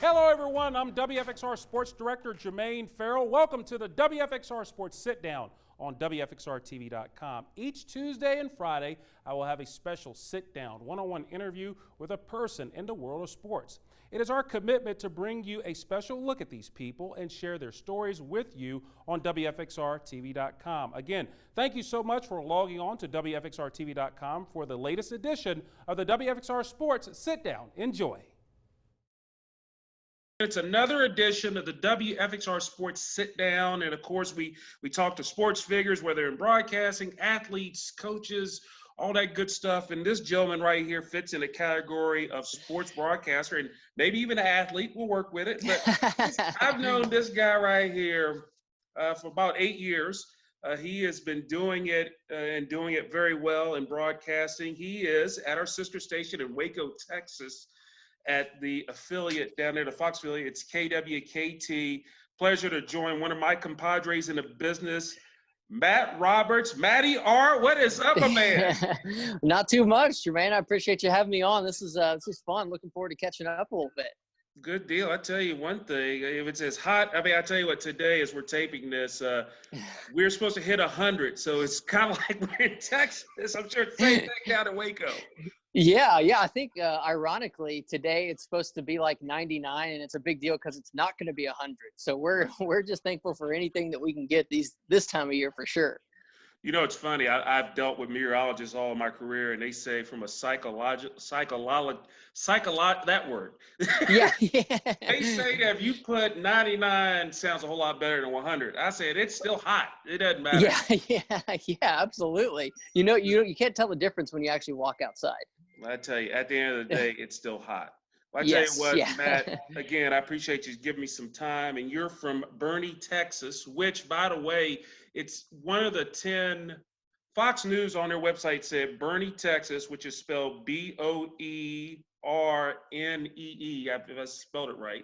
Hello, everyone. I'm WFXR Sports Director Jermaine Ferrell. Welcome to the WFXR Sports Sit Down on WFXRTV.com. Each Tuesday and Friday, I will have a special sit-down, one-on-one interview with a person in the world of sports. It is our commitment to bring you a special look at these people and share their stories with you on WFXRTV.com. Again, thank you so much for logging on to WFXRTV.com for the latest edition of the WFXR Sports Sit Down. Enjoy. It's another edition of the WFXR Sports Sit Down, and of course we talk to sports figures, whether in broadcasting, athletes, coaches, all that good stuff. And this gentleman right here fits in the category of sports broadcaster, and maybe even an athlete. We'll work with it. But I've known this guy right here for about 8 years. He has been doing it and doing it very well in broadcasting. He is at our sister station in Waco, Texas, at the affiliate down there, the Fox affiliate. It's KWKT. Pleasure to join one of my compadres in the business, Matt Roberts. Matty R, what is up, my man? Not too much, Jermaine. I appreciate you having me on. This is fun. Looking forward to catching up a little bit. Good deal. I tell you one thing, if it's as hot, I tell you what, today as we're taping this, we're supposed to hit 100. So it's kind of like we're in Texas. I'm sure it's the same thing down in Waco. Yeah. I think ironically today it's supposed to be like 99, and it's a big deal because it's not going to be 100. So we're just thankful for anything that we can get this time of year for sure. You know, it's funny. I've dealt with meteorologists all my career, and they say from a that word. Yeah. They say that if you put 99 sounds a whole lot better than 100. I said it's still hot. It doesn't matter. Yeah, absolutely. You know, you can't tell the difference when you actually walk outside. I tell you, at the end of the day, it's still hot. Well, I tell you what, Matt, again, I appreciate you giving me some time. And you're from Boerne, Texas, which, by the way, it's one of the 10 Fox News on their website said Boerne, Texas, which is spelled Boernee. If I spelled it right.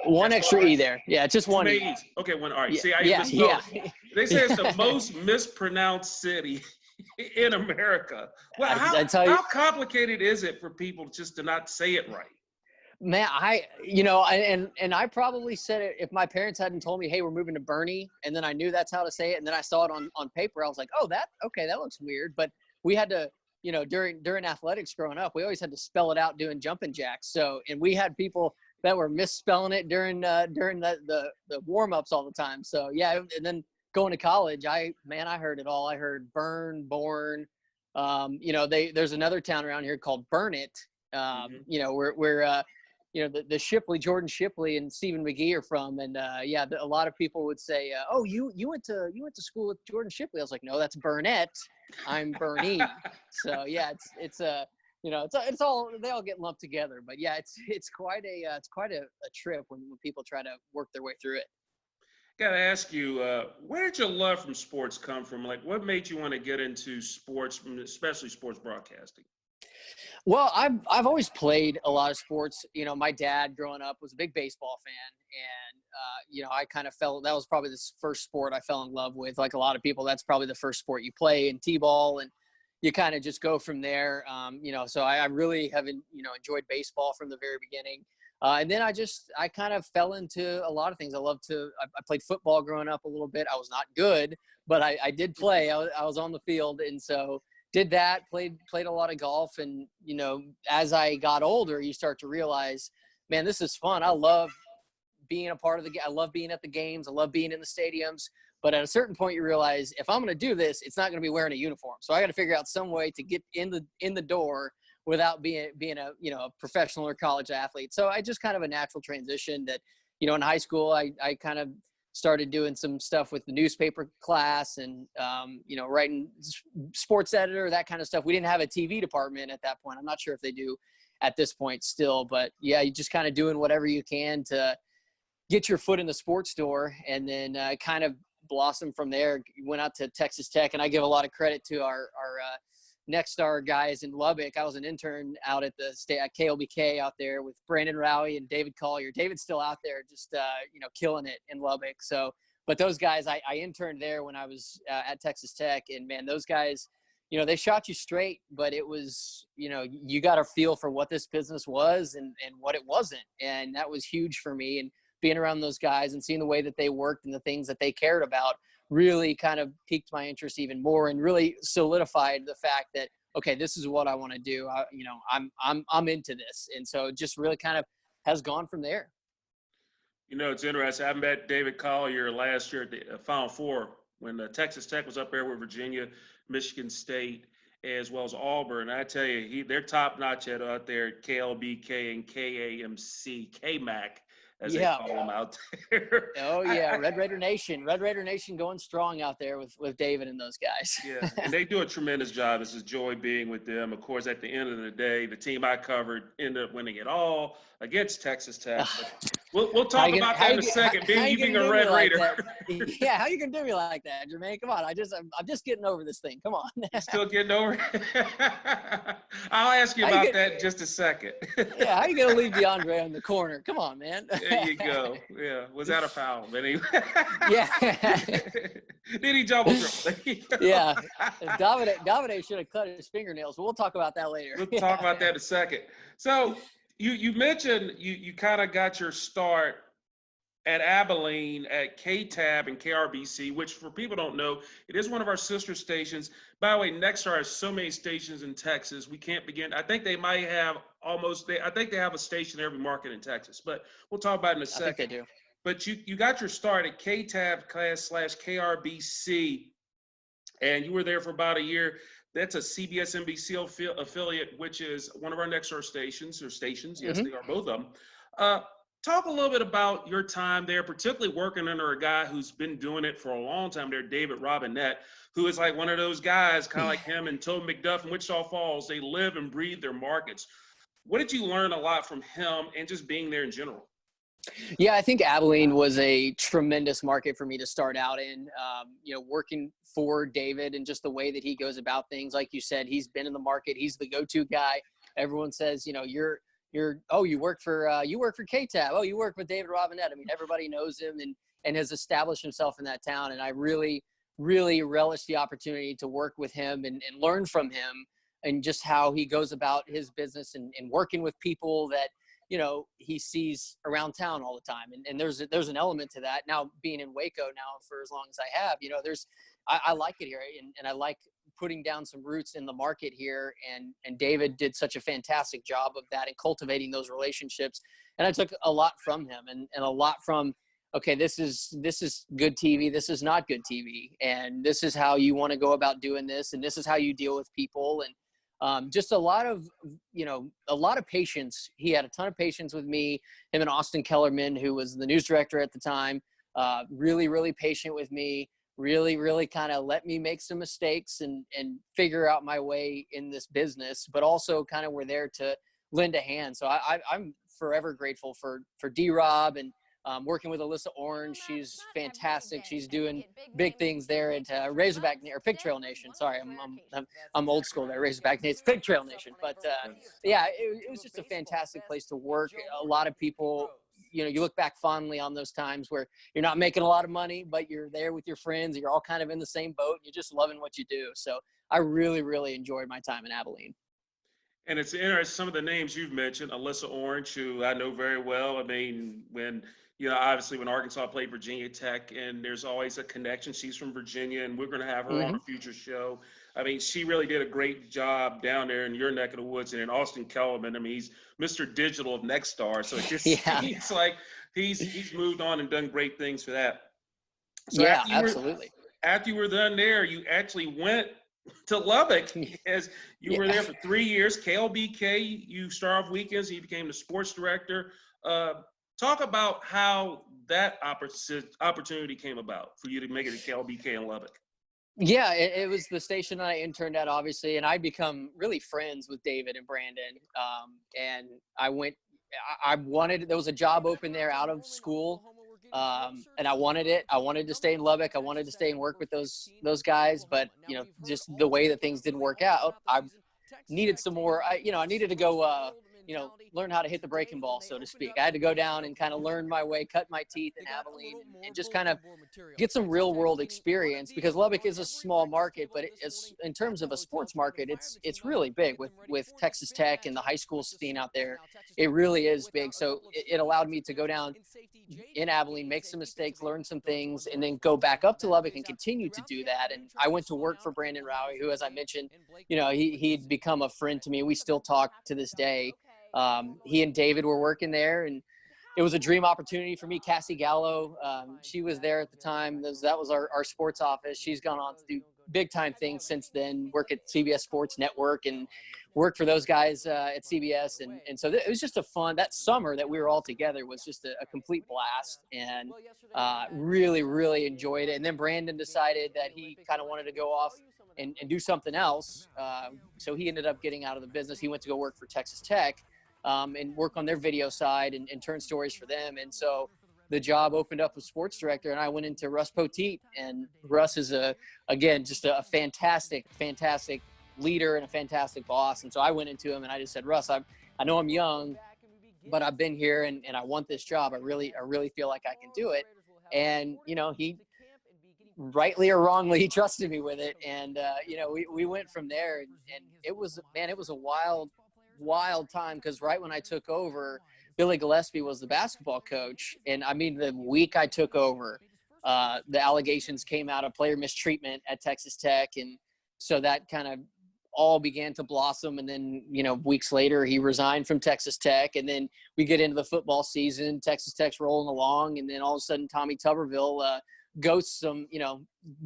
One That's extra E there. Yeah, just one E. Okay, one. All right. See, I misspelled it. They say it's the most mispronounced city in America. Well, how complicated is it for people just to not say it right? Man, I probably said it if my parents hadn't told me, hey, we're moving to Boerne, and then I knew that's how to say it, and then I saw it on paper. I was like, oh, that looks weird. But we had to, during athletics growing up, we always had to spell it out doing jumping jacks. So, and we had people that were misspelling it during the warm-ups all the time. So, yeah, and then going to college, I heard it all. I heard born. There's another town around here called Burnett, where the Shipley, Jordan Shipley and Stephen McGee are from. And a lot of people would say, oh, you went to school with Jordan Shipley. I was like, no, that's Burnett. I'm Boerne. So yeah, it's all, they all get lumped together, but yeah, it's quite a trip when people try to work their way through it. Got to ask you, where did your love from sports come from? Like, what made you want to get into sports, especially sports broadcasting? Well, I've always played a lot of sports. My dad growing up was a big baseball fan, and I kind of that was probably the first sport I fell in love with. Like a lot of people, that's probably the first sport you play in T-ball, and you kind of just go from there. So I really have enjoyed baseball from the very beginning. And then I kind of fell into a lot of things. I played football growing up a little bit. I was not good, but I did play. I was on the field, and so did that, played a lot of golf. And, as I got older, you start to realize, man, this is fun. I love being a part of I love being at the games. I love being in the stadiums. But at a certain point, you realize if I'm going to do this, it's not going to be wearing a uniform. So I got to figure out some way to get in the door without being a professional or college athlete. So I just kind of a natural transition that, in high school, I kind of started doing some stuff with the newspaper class and, writing sports editor, that kind of stuff. We didn't have a TV department at that point. I'm not sure if they do at this point still, but yeah, you just kind of doing whatever you can to get your foot in the sports door, and then kind of blossom from there. Went out to Texas Tech, and I give a lot of credit to our Next Star guys in Lubbock. I was an intern out at the state at KWKT out there with Brandon Rowie and David Collier. David's still out there, just killing it in Lubbock. So, but those guys, I interned there when I was at Texas Tech, and man, those guys, they shot you straight, but it was, you got a feel for what this business was and what it wasn't. And that was huge for me. And being around those guys and seeing the way that they worked and the things that they cared about really kind of piqued my interest even more and really solidified the fact that, okay, this is what I want to do. I'm into this. And so it just really kind of has gone from there. It's interesting. I met David Collier last year at the Final Four when Texas Tech was up there with Virginia, Michigan State, as well as Auburn. I tell you, they're top notch out there at KLBK and KAMC, KMAC, as they call them out there. Oh yeah, Red Raider Nation going strong out there with David and those guys. Yeah, and they do a tremendous job. It's a joy being with them. Of course, at the end of the day, the team I covered ended up winning it all against Texas Tech. We'll talk about that in a second. Being a Red Raider. Yeah, how you gonna do me like that, Jermaine? Come on, I'm just getting over this thing. Come on. Still getting over it? I'll ask you about that in just a second. Yeah, how you gonna leave DeAndre on the corner? Come on, man. There you go. Yeah, was that a foul? Anyway. Yeah. Did he double dribble? Yeah, Davide should have cut his fingernails. We'll talk about that later. We'll talk about that in a second. So you mentioned you kind of got your start at Abilene at KTAB and KRBC, which for people who don't know, it is one of our sister stations. By the way, Nexstar has so many stations in Texas, we can't begin. I think they might have I think they have a station in every market in Texas, but we'll talk about it in a second. I think they do. But you got your start at KTAB /KRBC, and you were there for about a year. That's a CBS NBC affiliate, which is one of our Nexstar stations. Yes, they are both of them. Talk a little bit about your time there, particularly working under a guy who's been doing it for a long time there, David Robinette, who is like one of those guys, kind of like him and Toby McDuff in Wichita Falls. They live and breathe their markets. What did you learn a lot from him and just being there in general? Yeah, I think Abilene was a tremendous market for me to start out in, working for David and just the way that he goes about things. Like you said, he's been in the market. He's the go-to guy. Everyone says, you work for KTAB. Oh, you work with David Robinette. I mean, everybody knows him and has established himself in that town. And I really, really relish the opportunity to work with him and learn from him and just how he goes about his business and working with people that, he sees around town all the time. And there's an element to that. Now, being in Waco now for as long as I have, I like it here and I like putting down some roots in the market here. And David did such a fantastic job of that and cultivating those relationships. And I took a lot from him and a lot from, okay, this is good TV. This is not good TV. And this is how you want to go about doing this. And this is how you deal with people. And just a lot of patience. He had a ton of patience with me, him and Austin Kellerman, who was the news director at the time, really, really patient with me, really, really kind of let me make some mistakes and figure out my way in this business, but also kind of were there to lend a hand. So I'm forever grateful for D-Rob and working with Alyssa Orange. She's fantastic. She's doing big things there at Razorback or Pig Trail Nation. Sorry, I'm old school there. Razorback Nation, Pig Trail Nation. But yeah, it was just a fantastic place to work. A lot of people, you look back fondly on those times where you're not making a lot of money, but you're there with your friends. And you're all kind of in the same boat. And you're just loving what you do. So I really, really enjoyed my time in Abilene. And it's interesting, some of the names you've mentioned, Alyssa Orange, who I know very well. I mean, obviously when Arkansas played Virginia Tech, and there's always a connection. She's from Virginia, and we're going to have her on a future show. I mean, she really did a great job down there in your neck of the woods. And then Austin Kellerman, I mean, he's Mr. Digital of Nexstar. So it just seems like he's moved on and done great things for that. So yeah, absolutely. After you were done there, you actually went to Lubbock as you were there for 3 years. KLBK, you started off weekends, and you became the sports director. Talk about how that opportunity came about for you to make it to KLBK in Lubbock. Yeah, it was the station I interned at, obviously, and I'd become really friends with David and Brandon. And there was a job open there out of school, and I wanted it. I wanted to stay in Lubbock. I wanted to stay and work with those guys, but just the way that things didn't work out, I needed some more. I needed to go learn how to hit the breaking ball, so to speak. I had to go down and kind of learn my way, cut my teeth in Abilene, and just kind of get some real world experience, because Lubbock is a small market, but it's, in terms of a sports market, it's really big with Texas Tech and the high school scene out there. It really is big. So it allowed me to go down in Abilene, make some mistakes, learn some things, and then go back up to Lubbock and continue to do that. And I went to work for Brandon Rowie, who, as I mentioned, he'd become a friend to me. We still talk to this day. He and David were working there, and it was a dream opportunity for me. Cassie Gallo, she was there at the time. That was our sports office. She's gone on to do big time things since then, work at CBS Sports Network and work for those guys at CBS. And so it was just that summer that we were all together was just a complete blast, and really, really enjoyed it. And then Brandon decided that he kind of wanted to go off and do something else. So he ended up getting out of the business. He went to go work for Texas Tech and work on their video side and turn stories for them. And so the job opened up as sports director, and I went into Russ Poteet. And Russ is just a fantastic leader and a fantastic boss. And so I went into him and I just said, Russ, I know I'm young, but I've been here and I want this job. I really feel like I can do it. And, he rightly or wrongly, he trusted me with it. And, we went from there, and it was a wild time, because right when I took over, Billy Gillespie was the basketball coach. And I mean, the week I took over, the allegations came out of player mistreatment at Texas Tech. And so that kind of all began to blossom. And then, weeks later, he resigned from Texas Tech. And then we get into the football season, Texas Tech's rolling along. And then all of a sudden, Tommy Tuberville ghosts some,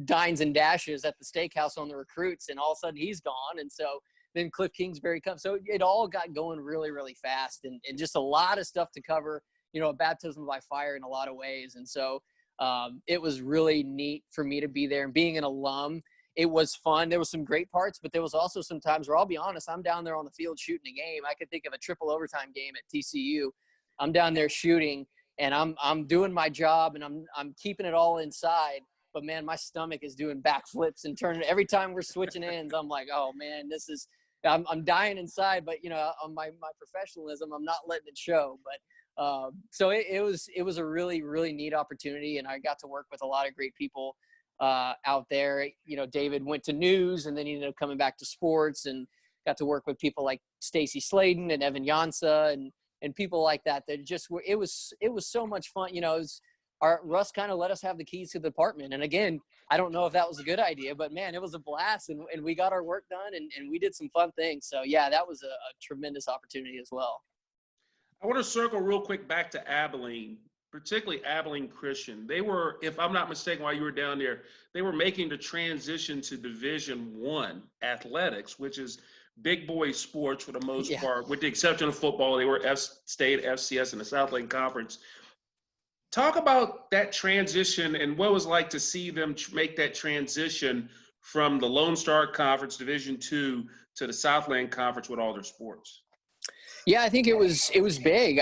dines and dashes at the steakhouse on the recruits. And all of a sudden he's gone. And so then Cliff Kingsbury comes. So it all got going really, really fast, and just a lot of stuff to cover, a baptism by fire in a lot of ways. And so it was really neat for me to be there, and being an alum, it was fun. There was some great parts, but there was also some times where, I'll be honest, I'm down there on the field shooting a game. I could think of a triple overtime game at TCU. I'm down there shooting, and I'm doing my job, and I'm keeping it all inside. But man, my stomach is doing backflips and turning. Every time we're switching ends, I'm like, oh man, I'm dying inside. But on my professionalism, I'm not letting it show. But so it was a really, really neat opportunity, and I got to work with a lot of great people out there. David went to news, and then he ended up coming back to sports, and got to work with people like Stacy Sladen and Evan Jansa and people like that. That just were. It was so much fun. Russ kind of let us have the keys to the department. And again, I don't know if that was a good idea, but man, it was a blast, and we got our work done, and we did some fun things. So yeah, that was a tremendous opportunity as well. I want to circle real quick back to Abilene, particularly Abilene Christian. They were, if I'm not mistaken, while you were down there, they were making the transition to Division I athletics, which is big boy sports for the most part, with the exception of football. They were stayed FCS in the Southland Conference. Talk about that transition and what it was like to see them make that transition from the Lone Star Conference Division II to the Southland Conference with all their sports. Yeah, I think it was big.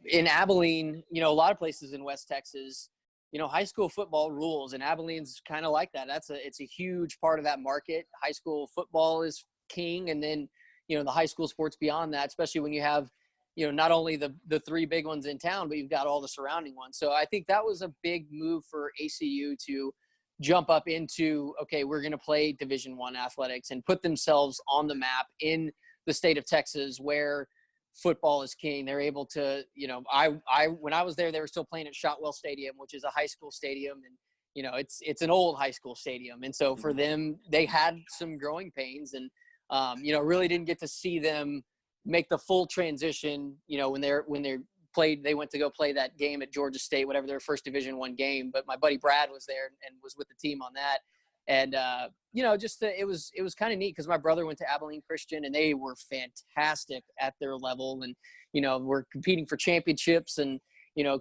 In Abilene, a lot of places in West Texas, high school football rules, and Abilene's kind of like that. It's a huge part of that market. High school football is king, and then the high school sports beyond that, especially when you have not only the three big ones in town, but you've got all the surrounding ones. So I think that was a big move for ACU to jump up into, okay, we're going to play Division I athletics and put themselves on the map in the state of Texas, where football is king. They're able to, when I was there, they were still playing at Shotwell Stadium, which is a high school stadium. And, it's an old high school stadium. And so for them, they had some growing pains, and, really didn't get to see them make the full transition, when they went to go play that game at Georgia State, whatever, their first Division I game. But my buddy Brad was there and was with the team on that. And, it was kind of neat, because my brother went to Abilene Christian, and they were fantastic at their level. And, we're competing for championships, and,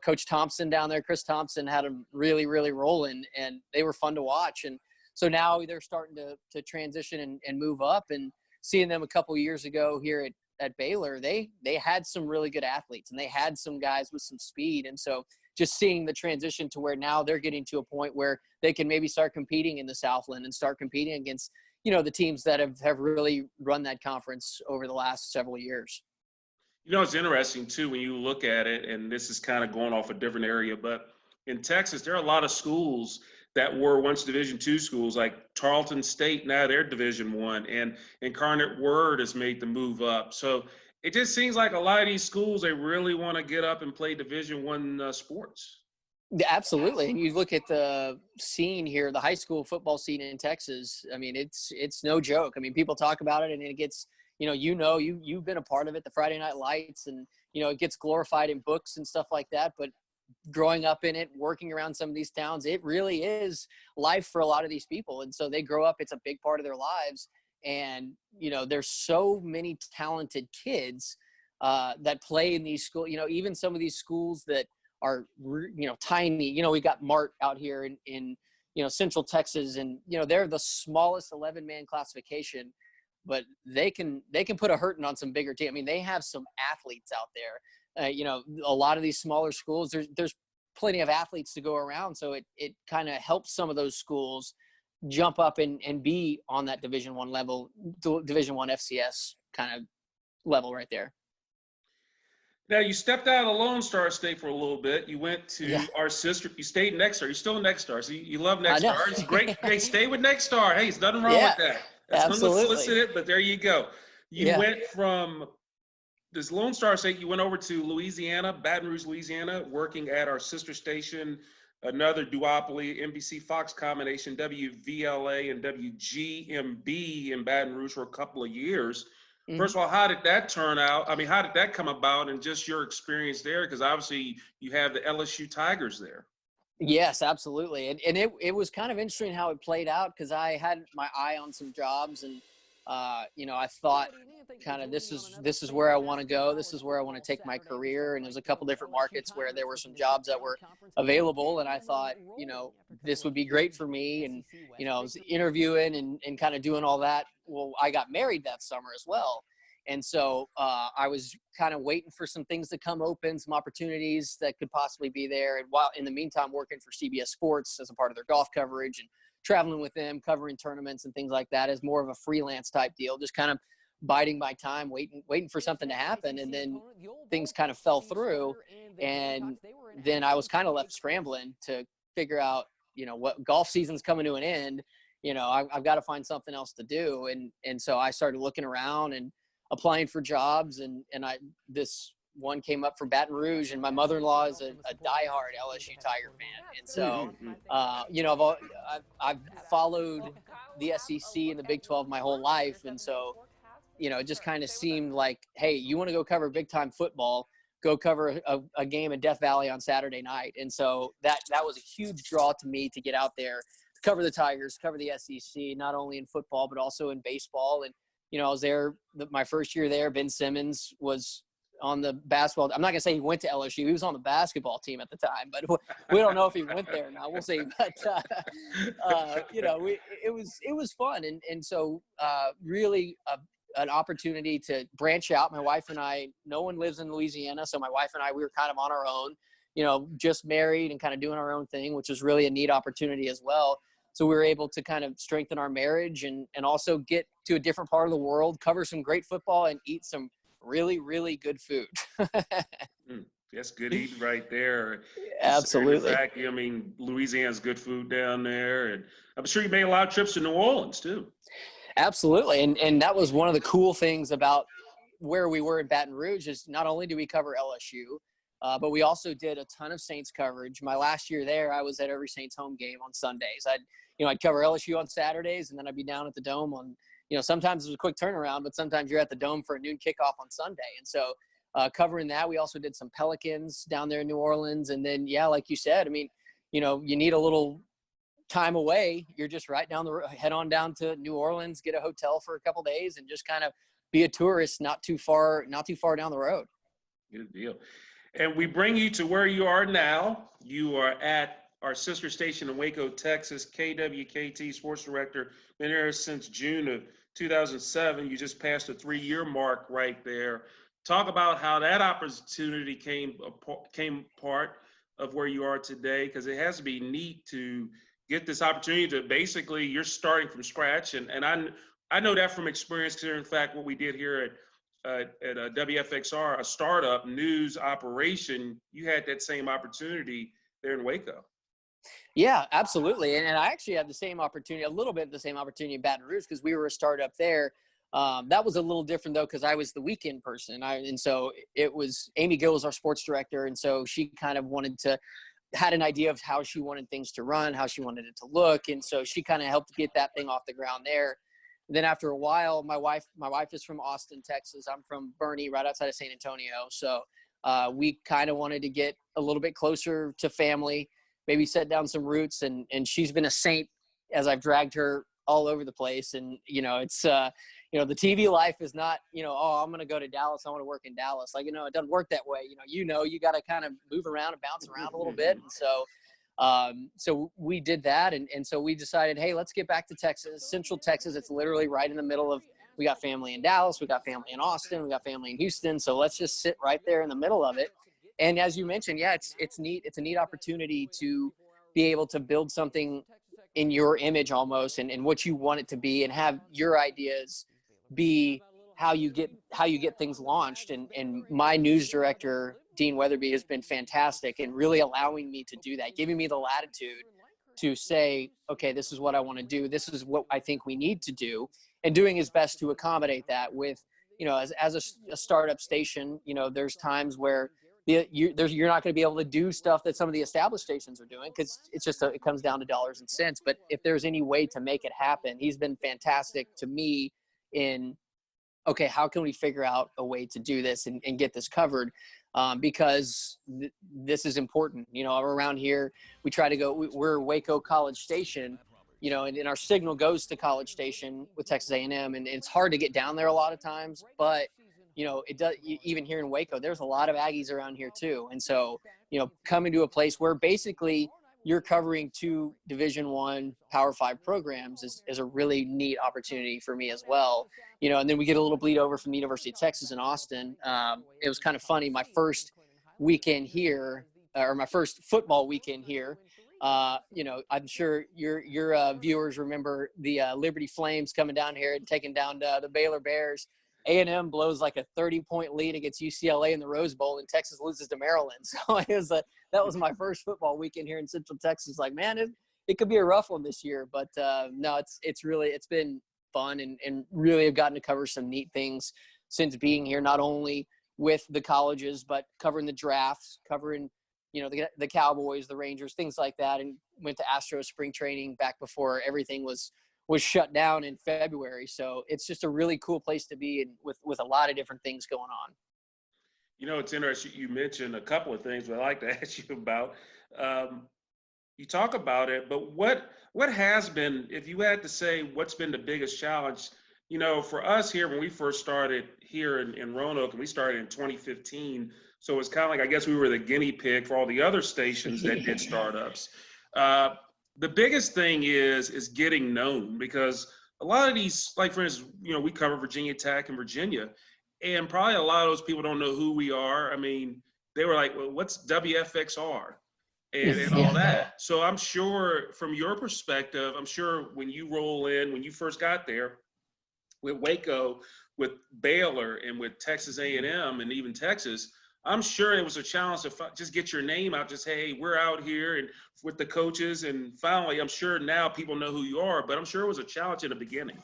Coach Thompson down there, Chris Thompson, had them really, really rolling, and they were fun to watch. And so now they're starting to transition and move up, and seeing them a couple years ago here at Baylor, they had some really good athletes, and they had some guys with some speed. And so just seeing the transition to where now they're getting to a point where they can maybe start competing in the Southland and start competing against, the teams that have really run that conference over the last several years. You know, it's interesting too when you look at it, and this is kind of going off a different area, but in Texas, there are a lot of schools that were once Division II schools, like Tarleton State. Now they're Division I, and Incarnate Word has made the move up. So it just seems like a lot of these schools, they really want to get up and play Division I sports. Yeah, absolutely. And you look at the scene here, the high school football scene in Texas. I mean, it's no joke. I mean, people talk about it, and it gets, you've been a part of it, the Friday Night Lights, and it gets glorified in books and stuff like that. But growing up in it, working around some of these towns, it really is life for a lot of these people. And so they grow up, it's a big part of their lives. And, there's so many talented kids that play in these schools, even some of these schools that are, tiny, we got Mart out here in Central Texas, and, they're the smallest 11-man classification, but they can put a hurting on some bigger team. I mean, they have some athletes out there. A lot of these smaller schools, there's plenty of athletes to go around. So it kind of helps some of those schools jump up and be on that Division I level, Division I FCS kind of level right there. Now, you stepped out of the Lone Star State for a little bit. You went to our sister. You stayed Next Star. You're still in Next Star. So you love Next Star. It's great. Hey, stay with Next Star. Hey, there's nothing wrong with that. That's unsolicited, but there you go. You went from this Lone Star State, you went over to Louisiana, Baton Rouge, Louisiana, working at our sister station, another duopoly, NBC Fox combination, WVLA and WGMB in Baton Rouge for a couple of years. First of all, how did that turn out? I mean, how did that come about, and just your experience there? Because obviously you have the LSU Tigers there. Yes, absolutely. And it was kind of interesting how it played out, because I had my eye on some jobs, and I thought kind of this is where I want to go. This is where I want to take my career. And there's a couple different markets where there were some jobs that were available, and I thought, this would be great for me. And, I was interviewing and kind of doing all that. Well, I got married that summer as well. And so I was kind of waiting for some things to come open, some opportunities that could possibly be there. And while in the meantime, working for CBS Sports as a part of their golf coverage and traveling with them, covering tournaments and things like that as more of a freelance type deal, just kind of biding my time, waiting for something to happen. And then things kind of fell through. And then I was kind of left scrambling to figure out, what golf season's coming to an end. I've got to find something else to do. And so I started looking around and applying for jobs, and this one came up for Baton Rouge, and my mother-in-law is a diehard LSU Tiger fan. And so, I've followed the SEC and the Big 12 my whole life. And so, it just kind of seemed like, hey, you want to go cover big time football, go cover a game in Death Valley on Saturday night. And so that was a huge draw to me to get out there, cover the Tigers, cover the SEC, not only in football, but also in baseball. And, I was there my first year there. Ben Simmons was on the basketball. I'm not going to say he went to LSU. He was on the basketball team at the time, but we don't know if he went there now. We'll see. But, it was fun. And so really an opportunity to branch out. My wife and I, no one lives in Louisiana. So my wife and I, we were kind of on our own, just married and kind of doing our own thing, which was really a neat opportunity as well. So we were able to kind of strengthen our marriage and also get to a different part of the world, cover some great football, and eat some really, really good food. That's good eating right there. Absolutely. In fact, I mean, Louisiana's good food down there. And I'm sure you made a lot of trips to New Orleans too. Absolutely. And that was one of the cool things about where we were in Baton Rouge is not only do we cover LSU, but we also did a ton of Saints coverage. My last year there, I was at every Saints home game on Sundays. I'd cover LSU on Saturdays, and then I'd be down at the Dome on, sometimes it was a quick turnaround, but sometimes you're at the Dome for a noon kickoff on Sunday. And so covering that, we also did some Pelicans down there in New Orleans. And then, like you said, I mean, you need a little time away. You're just right down the road, head on down to New Orleans, get a hotel for a couple days, and just kind of be a tourist, not too far down the road. Good deal. And we bring you to where you are now. You are at our sister station in Waco, Texas, KWKT sports director. Been here since June of 2007. You just passed a 3-year mark right there. Talk about how that opportunity came part of where you are today, because it has to be neat to get this opportunity to basically you're starting from scratch. And I know that from experience here. In fact, what we did here at at WFXR, a startup news operation, you had that same opportunity there in Waco. Yeah, absolutely. And I actually had the same opportunity, a little bit the same opportunity in Baton Rouge, because we were a startup there. That was a little different though, because I was the weekend person. And so it was Amy Gill was our sports director. And so she kind of had an idea of how she wanted things to run, how she wanted it to look. And so she kind of helped get that thing off the ground there. And then after a while, my wife is from Austin, Texas. I'm from Bernie, right outside of San Antonio. So we kind of wanted to get a little bit closer to family, maybe set down some roots. And she's been a saint as I've dragged her all over the place. And, it's, the TV life is not, oh, I'm going to go to Dallas. I want to work in Dallas. Like, it doesn't work that way. You got to kind of move around and bounce around a little bit. And so we did that. And so we decided, hey, let's get back to Texas, Central Texas. It's literally right in the middle of, we got family in Dallas, we got family in Austin, we got family in Houston. So let's just sit right there in the middle of it. And as you mentioned, yeah, it's neat. It's a neat opportunity to be able to build something in your image almost and what you want it to be and have your ideas be how you get things launched. And my news director, Dean Weatherby, has been fantastic in really allowing me to do that, giving me the latitude to say, okay, this is what I want to do. This is what I think we need to do, and doing his best to accommodate that with, as a startup station, there's times where you're not going to be able to do stuff that some of the established stations are doing because it's just it comes down to dollars and cents. But if there's any way to make it happen, he's been fantastic to me in, okay, how can we figure out a way to do this and get this covered? Because this is important. Around here, we try to go, we're Waco College Station, and our signal goes to College Station with Texas A&M, and it's hard to get down there a lot of times, but it does, even here in Waco, there's a lot of Aggies around here too. And so, coming to a place where basically you're covering two Division I Power 5 programs is a really neat opportunity for me as well. And then we get a little bleed over from the University of Texas in Austin. It was kind of funny. My first weekend here, or my first football weekend here, I'm sure your viewers remember the Liberty Flames coming down here and taking down the Baylor Bears. A&M blows like a 30-point lead against UCLA in the Rose Bowl, and Texas loses to Maryland. So that was my first football weekend here in Central Texas. Like, man, it could be a rough one this year, but no, it's been fun and really have gotten to cover some neat things since being here, not only with the colleges, but covering the drafts, covering, the Cowboys, the Rangers, things like that. And went to Astros spring training back before everything was shut down in February. So it's just a really cool place to be, and with a lot of different things going on. It's interesting. You mentioned a couple of things, but I'd like to ask you about. You talk about it, but what has been, if you had to say, what's been the biggest challenge? For us here, when we first started here in Roanoke, and we started in 2015, so it's kind of like, I guess we were the guinea pig for all the other stations that did startups. The biggest thing is getting known, because a lot of these, like for instance, we cover Virginia Tech and Virginia, and probably a lot of those people don't know who we are. I mean, they were like, well, what's WFXR and all that? So I'm sure from your perspective, I'm sure when you roll in, when you first got there with Waco, with Baylor and with Texas A&M and even Texas, I'm sure it was a challenge to just get your name out, just, hey, we're out here and with the coaches. And finally, I'm sure now people know who you are, but I'm sure it was a challenge in the beginning.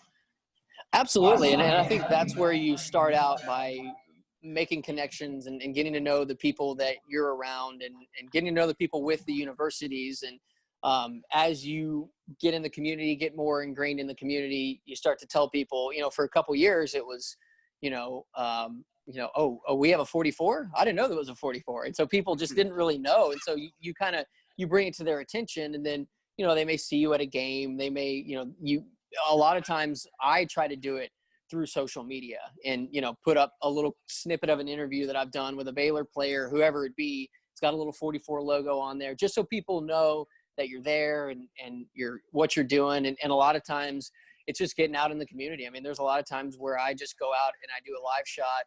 Absolutely. And I think that's where you start out, by making connections and getting to know the people that you're around and getting to know the people with the universities. And as you get in the community, get more ingrained in the community, you start to tell people, for a couple years, it was, oh, we have a 44? I didn't know there was a 44. And so people just didn't really know. And so you bring it to their attention, and then, they may see you at a game. They may, a lot of times I try to do it through social media and, put up a little snippet of an interview that I've done with a Baylor player, whoever it be. It's got a little 44 logo on there, just so people know that you're there and what you're doing. And a lot of times it's just getting out in the community. I mean, there's a lot of times where I just go out and I do a live shot,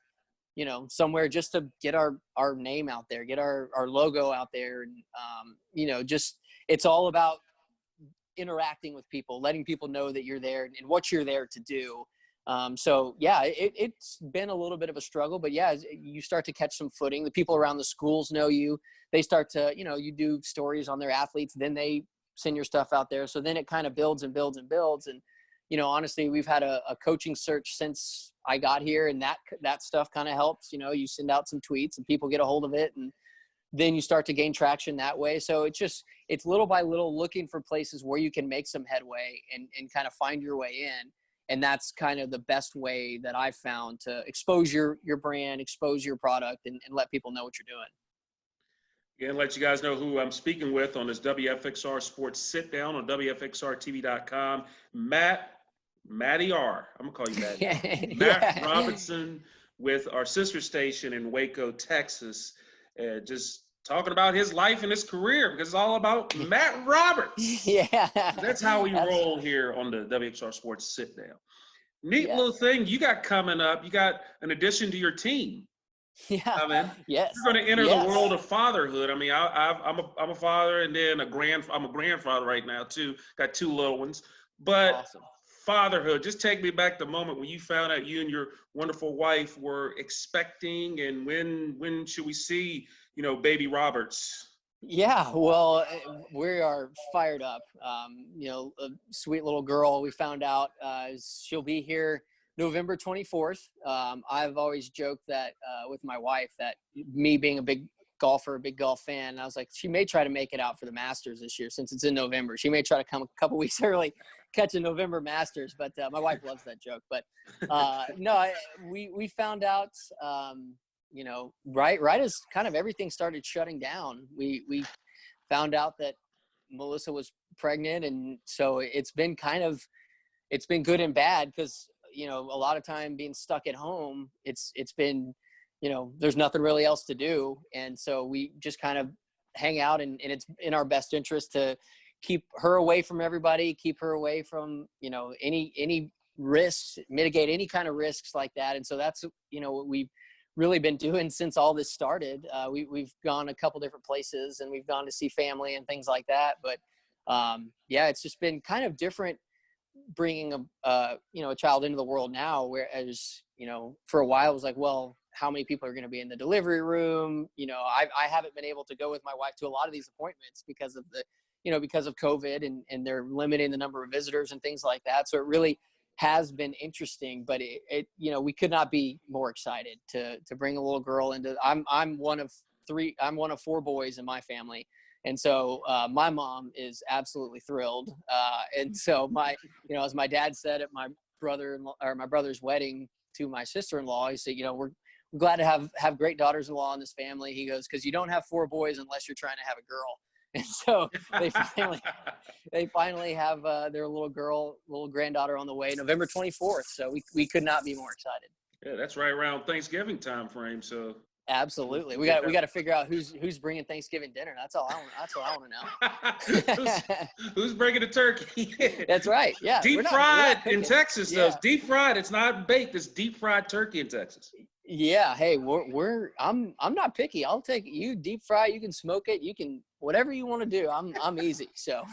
somewhere just to get our name out there, get our logo out there. And, just, it's all about interacting with people, letting people know that you're there and what you're there to do. So yeah, it's been a little bit of a struggle, but yeah, as you start to catch some footing. The people around the schools know you. They start to, you do stories on their athletes, then they send your stuff out there. So then it kind of builds and builds and builds. And, honestly, we've had a coaching search since I got here, and that stuff kind of helps. You send out some tweets and people get a hold of it, and then you start to gain traction that way. So it's little by little looking for places where you can make some headway and kind of find your way in. And that's kind of the best way that I've found to expose your brand, expose your product, and let people know what you're doing. Yeah, and let you guys know who I'm speaking with on this WFXR Sports Sit Down on WFXRTV.com. Matty R. I'm going to call you Matty. Matt Robinson with our sister station in Waco, Texas. Just talking about his life and his career, because it's all about Matt Roberts. Yeah. That's how we roll here on the WXR Sports Sit Down. Neat little thing you got coming up. You got an addition to your team. Yeah. I mean, yes. You're going to enter the world of fatherhood. I mean, I'm a father, and then I'm a grandfather right now too. Got 2 little ones. But awesome. Fatherhood, just take me back to the moment when you found out you and your wonderful wife were expecting, and when should we see, baby Roberts? Yeah, well, we are fired up. A sweet little girl. We found out she'll be here November 24th. I've always joked that with my wife that me being a big golfer, a big golf fan, I was like, she may try to make it out for the Masters this year since it's in November. She may try to come a couple weeks early, catch a November Masters, but my wife loves that joke. But no, we found out, right as kind of everything started shutting down, we found out that Melissa was pregnant. And so it's been good and bad, because a lot of time being stuck at home, it's been, there's nothing really else to do. And so we just kind of hang out, and it's in our best interest to keep her away from everybody, keep her away from, any risks, mitigate any kind of risks like that. And so that's, what we've really been doing since all this started. We've gone a couple different places, and we've gone to see family and things like that. But it's just been kind of different bringing a child into the world now, whereas, for a while it was like, well, how many people are going to be in the delivery room? I haven't been able to go with my wife to a lot of these appointments because of because of COVID, and they're limiting the number of visitors and things like that. So it really has been interesting, but we could not be more excited to bring a little girl into. I'm one of 4 boys in my family. And so my mom is absolutely thrilled. And so as my dad said at my brother's wedding to my sister-in-law, he said, we're glad to have great daughters-in-law in this family. He goes, because you don't have 4 boys unless you're trying to have a girl. And so they finally have their little granddaughter on the way, November 24th. So we could not be more excited. Yeah, that's right around Thanksgiving time frame. So absolutely, we got to figure out who's bringing Thanksgiving dinner. That's all I want to know. who's bringing the turkey? That's right. Yeah, deep fried in Texas. Yeah. Though deep fried. It's not baked. It's deep fried turkey in Texas. Yeah. Hey, I'm not picky. I'll take you deep fry. You can smoke it. You can whatever you want to do. I'm easy. So.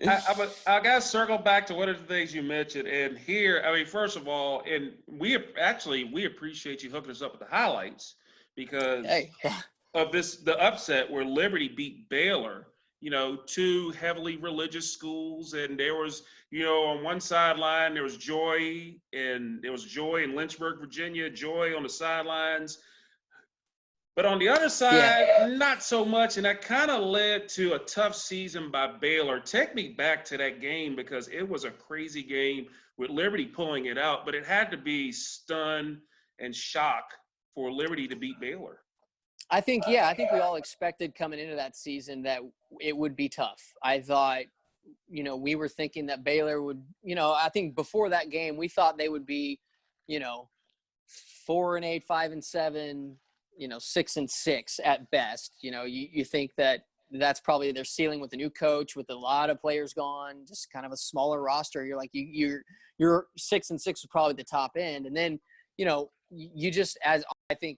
I got to circle back to one of the things you mentioned. And here, I mean, first of all, and we appreciate you hooking us up with the highlights, because of the upset where Liberty beat Baylor, 2 heavily religious schools. And there was, on one sideline, there was joy in Lynchburg, Virginia, joy on the sidelines. But on the other side, not so much. And that kind of led to a tough season by Baylor. Take me back to that game, because it was a crazy game with Liberty pulling it out. But it had to be stun and shock for Liberty to beat Baylor. I think we all expected coming into that season that it wowould be tough. I thought, we were thinking that Baylor would, I think before that game, we thought they would be, 4-8, 5-7, 6-6 at best. You think that that's probably their ceiling with the new coach, with a lot of players gone, just kind of a smaller roster. You're like, you're 6-6 was probably the top end. And then, you just, as I think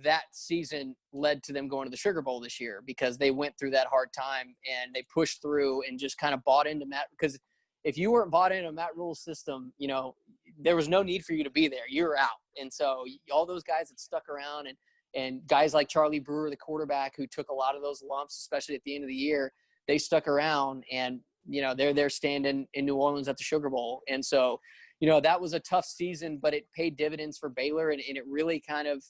that season led to them going to the Sugar Bowl this year, because they went through that hard time and they pushed through and just kind of bought into Matt, because if you weren't bought into Matt Rule's system, you know, there was no need for you to be there. You were out. And so all those guys that stuck around, and guys like Charlie Brewer, the quarterback, who took a lot of those lumps, especially at the end of the year, they stuck around, and, you know, they're standing in New Orleans at the Sugar Bowl. And so, you know, that was a tough season, but it paid dividends for Baylor, and it really kind of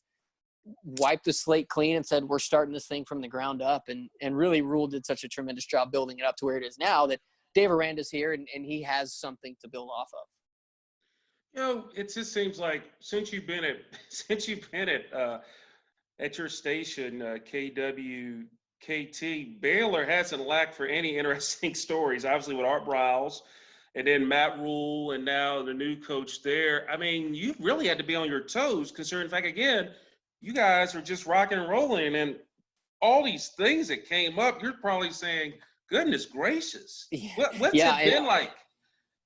wiped the slate clean and said, we're starting this thing from the ground up. And really Rule did such a tremendous job building it up to where it is now, that Dave Aranda's here, and he has something to build off of. You know, it just seems like since you've been at your station, KWKT, Baylor hasn't lacked for any interesting stories. Obviously with Art Briles, and then Matt Rule, and now the new coach there. I mean, you really had to be on your toes, considering the fact, again, you guys are just rocking and rolling, and all these things that came up, you're probably saying, goodness gracious, what's it been like?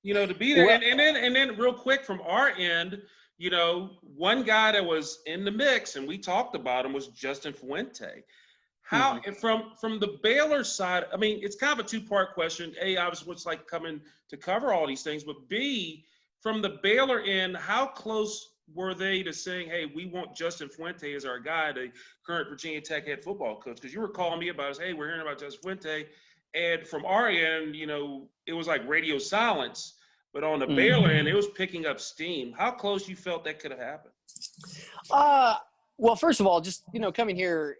You know, to be there. Well, and then real quick from our end, you know, one guy that was in the mix, and we talked about him, was Justin Fuente. How from the Baylor side, I mean, it's kind of a two-part question. A, obviously what's like coming to cover all these things, but B, from the Baylor end, how close were they to saying, hey, we want Justin Fuente as our guy, the current Virginia Tech head football coach? Because you were calling me about us, hey, we're hearing about Justin Fuente. And from our end, you know, it was like radio silence. But on the Baylor end, it was picking up steam. How close you felt that could have happened? Well, first of all, just, you know, coming here,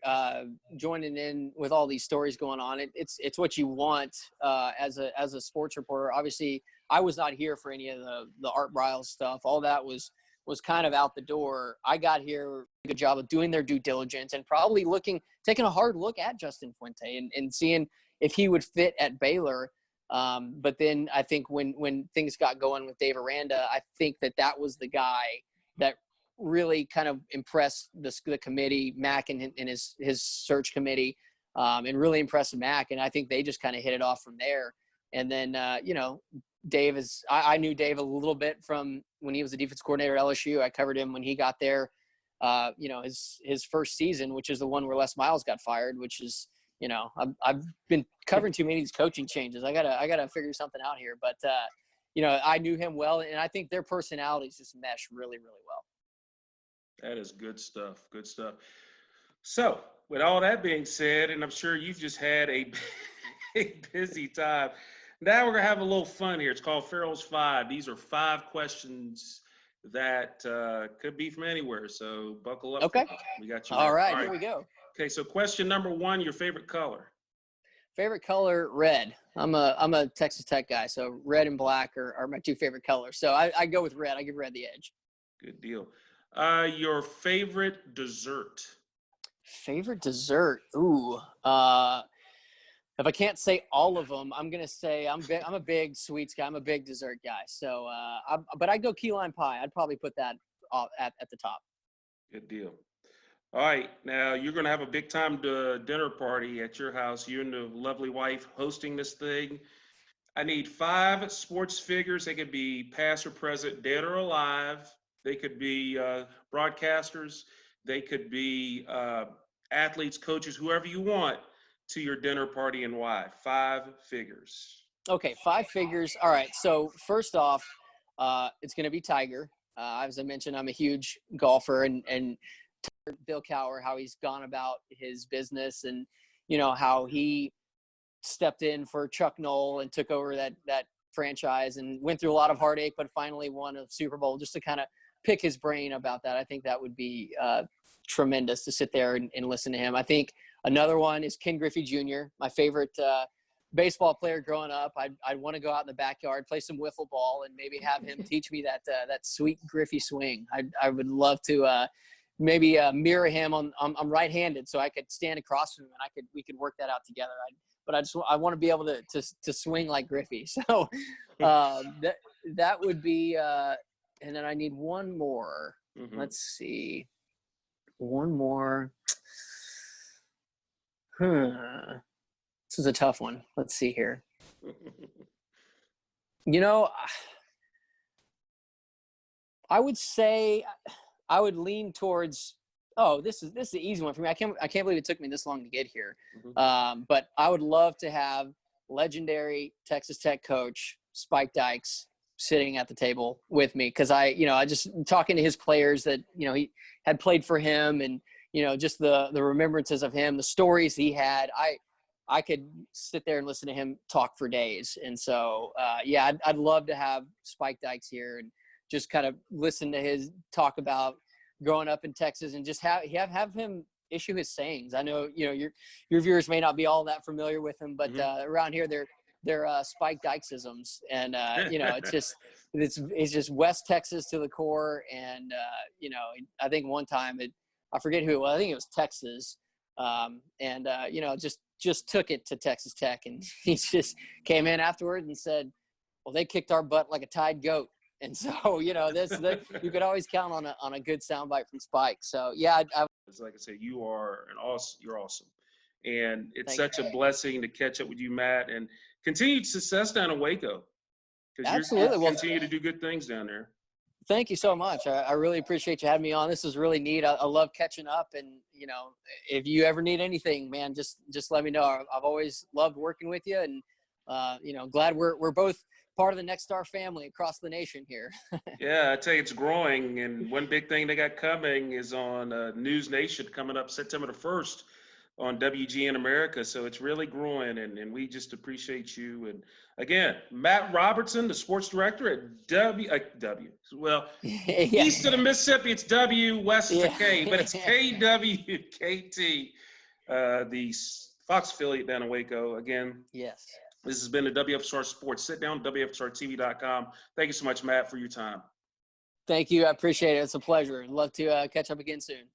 joining in with all these stories going on, it's what you want as a sports reporter. Obviously, I was not here for any of the Art Briles stuff. All that was kind of out the door. I got here, a good job of doing their due diligence and probably taking a hard look at Justin Fuente and seeing if he would fit at Baylor. But then I think when things got going with Dave Aranda, I think that was the guy that really kind of impressed the committee, Mac and his search committee, and really impressed Mac. And I think they just kind of hit it off from there. And then, you know, Dave I knew Dave a little bit from when he was the defense coordinator at LSU. I covered him when he got there, you know, his first season, which is the one where Les Miles got fired, which is, you know, I've been covering too many of these coaching changes. I gotta figure something out here. But, you know, I knew him well, and I think their personalities just mesh really, really well. That is good stuff. Good stuff. So, with all that being said, and I'm sure you've just had a busy time, now we're going to have a little fun here. It's called Ferrell's 5. These are 5 questions that could be from anywhere. So, buckle up. Okay. We got you. All right, here we go. Okay, so question number 1, your favorite color? Favorite color, red. I'm a Texas Tech guy, so red and black are my 2 favorite colors. So I go with red. I give red the edge. Good deal. Your favorite dessert? Favorite dessert? Ooh. If I can't say all of them, I'm gonna say I'm a big sweets guy. I'm a big dessert guy. So, but I'd go key lime pie. I'd probably put that at the top. Good deal. All right, now you're gonna have a big time dinner party at your house. You and the lovely wife hosting this thing. I need 5 sports figures. They could be past or present, dead or alive. They could be broadcasters. They could be athletes, coaches, whoever you want, to your dinner party, and why. 5 figures. Okay, 5 figures. All right. So first off, it's going to be Tiger. As I mentioned, I'm a huge golfer, and Bill Cowher, how he's gone about his business, and, you know, how he stepped in for Chuck Noll and took over that franchise and went through a lot of heartache, but finally won a Super Bowl. Just to kind of pick his brain about that, I think that would be tremendous to sit there and listen to him. I think another one is Ken Griffey Jr., my favorite baseball player growing up. I'd want to go out in the backyard, play some wiffle ball, and maybe have him teach me that sweet Griffey swing. I would love to maybe mirror him. I'm right-handed, so I could stand across from him and we could work that out together. But I want to be able to swing like Griffey. So that would be. And then I need one more. Mm-hmm. Let's see. One more. This is a tough one. Let's see here. You know, I would say I would lean towards. Oh, this is an easy one for me. I can't believe it took me this long to get here. Mm-hmm. But I would love to have legendary Texas Tech coach Spike Dykes sitting at the table with me, because I just talking to his players that he had played for him, and just the remembrances of him, the stories he had. I could sit there and listen to him talk for days. And so I'd love to have Spike Dykes here and just kind of listen to his talk about growing up in Texas, and just have him issue his sayings. I know your viewers may not be all that familiar with him, but around here they're Spike Dykesisms, and it's just West Texas to the core. And I think one time I forget who it was. I think it was Texas, just took it to Texas Tech, and he just came in afterward and said, "Well, they kicked our butt like a tied goat." And so you could always count on a good soundbite from Spike. So like I said, you're awesome, and it's Thank such a blessing to catch up with you, Matt, and continued success down in Waco. Absolutely. You continue to do good things down there. Thank you so much. I really appreciate you having me on. This is really neat. I love catching up, and if you ever need anything, man, just let me know. I've always loved working with you, and glad we're both part of the Next Star family across the nation here. Yeah, I tell you, it's growing, and one big thing they got coming is on News Nation coming up September the 1st on WGN America. So it's really growing, and we just appreciate you. And again, Matt Robertson, the sports director at east of the Mississippi, it's W, west of the K, but it's KWKT, the Fox affiliate down in Waco. Again, yes. This has been the WFXR Sports Sit Down, WFXRTV.com. Thank you so much, Matt, for your time. Thank you. I appreciate it. It's a pleasure. I'd love to catch up again soon.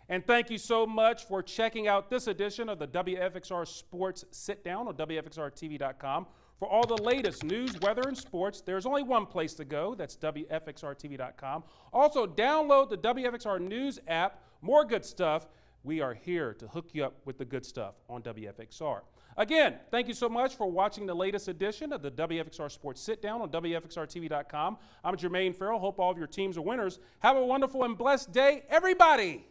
And thank you so much for checking out this edition of the WFXR Sports Sit Down on WFXRTV.com. For all the latest news, weather, and sports, there's only one place to go. That's WFXRTV.com. Also, download the WFXR News app. More good stuff. We are here to hook you up with the good stuff on WFXR. Again, thank you so much for watching the latest edition of the WFXR Sports Sit Down on WFXRTV.com. I'm Jermaine Ferrell. Hope all of your teams are winners. Have a wonderful and blessed day, everybody.